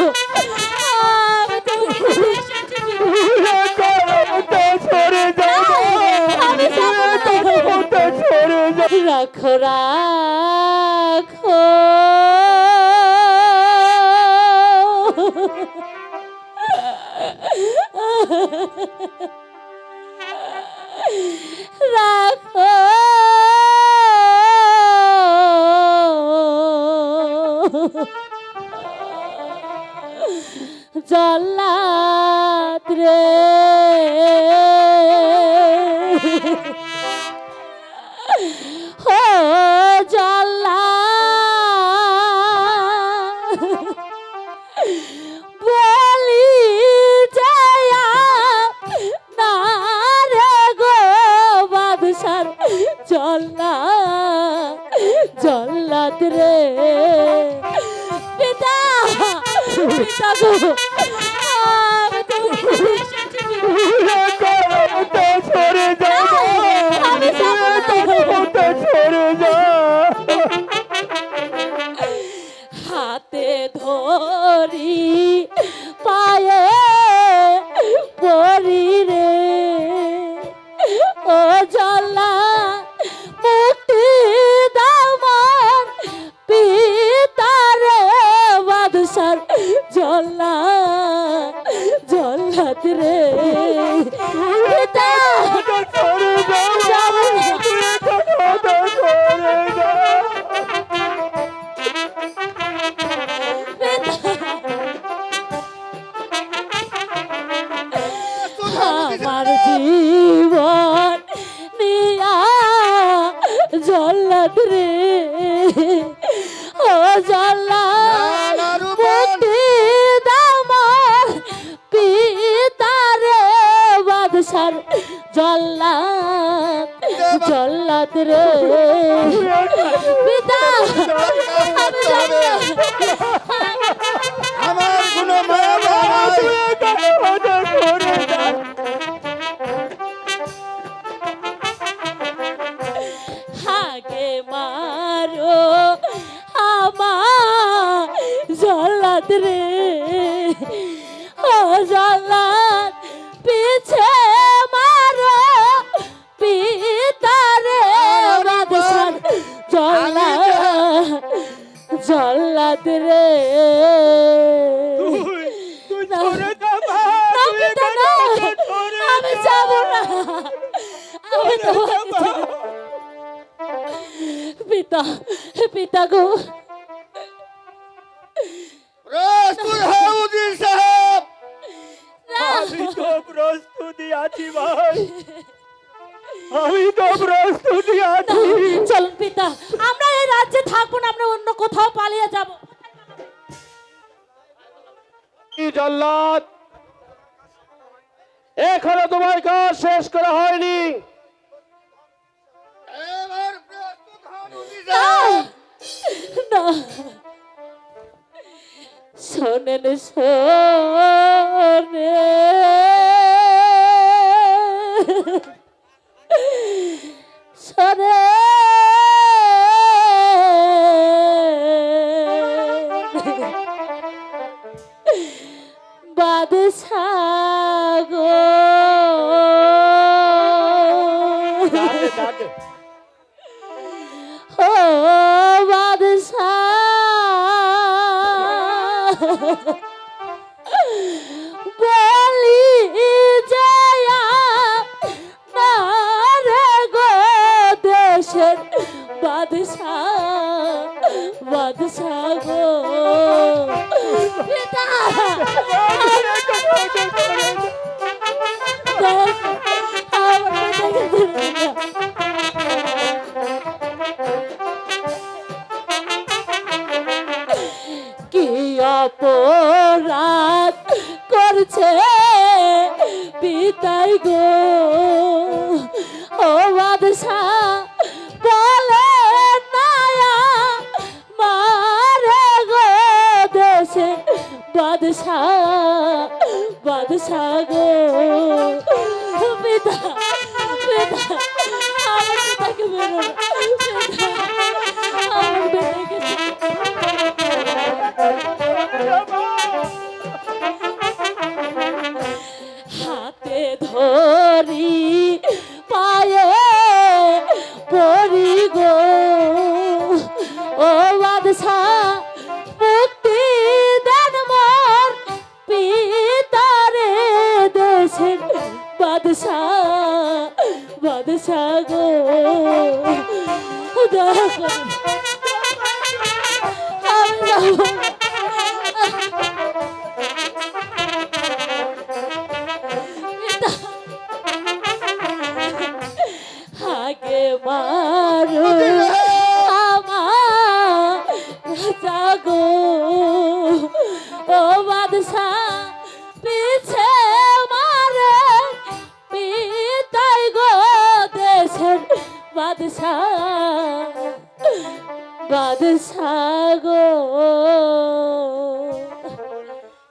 আমি তোমাকে এসেছি সরে যাও, আমি যাব না। সরে যাও। রাখো রাখো রাখো জল্লাদ রে ও জল্লাদ বলি যায়া না রে গো বাদশার জল্লাদ জল্লাদ রে পিতা পিতা গো আমি তোমাকে এসেছি সরে যাও, আমি যাব না। সরে যাও। হাতে ধরি পায়ে পরি রে ও জল্লা মুক্তি দামন পিতারে বাদশার জল্লা জল্লাদ রে পিতা সরে যাও, যাব না। সরে যাও। আমার জীবন নিয়া জল্লাদ রে ও জল্লাদ মুক্তি দামন পিতারে বাদশার জল্লাদ জল্লাদ রে পিতা আমি যাব না। আমার কোনো মায়া নাই। হাগে মারো আমার জল্লাদ রে ও জল্লাদ পিছে মারো পিতারে বাদশার জল্লাদ জল্লাদ রে না পিতা না, আমি যাব না। আমি তোমাকে ছেড়ে- পিতা পিতা গো প্রস্তুত হও উজির সাহেব। না আমি তো প্রস্তুতি আছি ভাই, আমি তো প্রস্তুতি আছি। চলুন পিতা আমরা এই রাজ্যে থাকবো না, আমরা অন্য কোথাও পালিয়ে যাব। কি জল্লাদ, এখনো তোমার কাজ শেষ করা হয়নি। এবার প্রস্তুত হন উজির না সাহেব। না শোনেন শোনে শোনে বাদশাহ গো ও বাদশাহ বলি যায়া না রে গো দেশের বাদশাহ বাদশাহ গো পিতা কি অপরাধ করছে পিতাই গো ও বাদশাহ বলে নায়া মারে গো দেশে বাদশাহ বাদশাহ গো পিতা পিতা আমার পিতাকে বেরো পিতা আমার বেটাকে বাদশাহ গো দয়া করে আমি যাবো না। পিতা, আগে মারো আমার জাগো ও বাদশাহ পিছে মারে পিতাই গো দেশের বাদশাহ বাদশাহ গো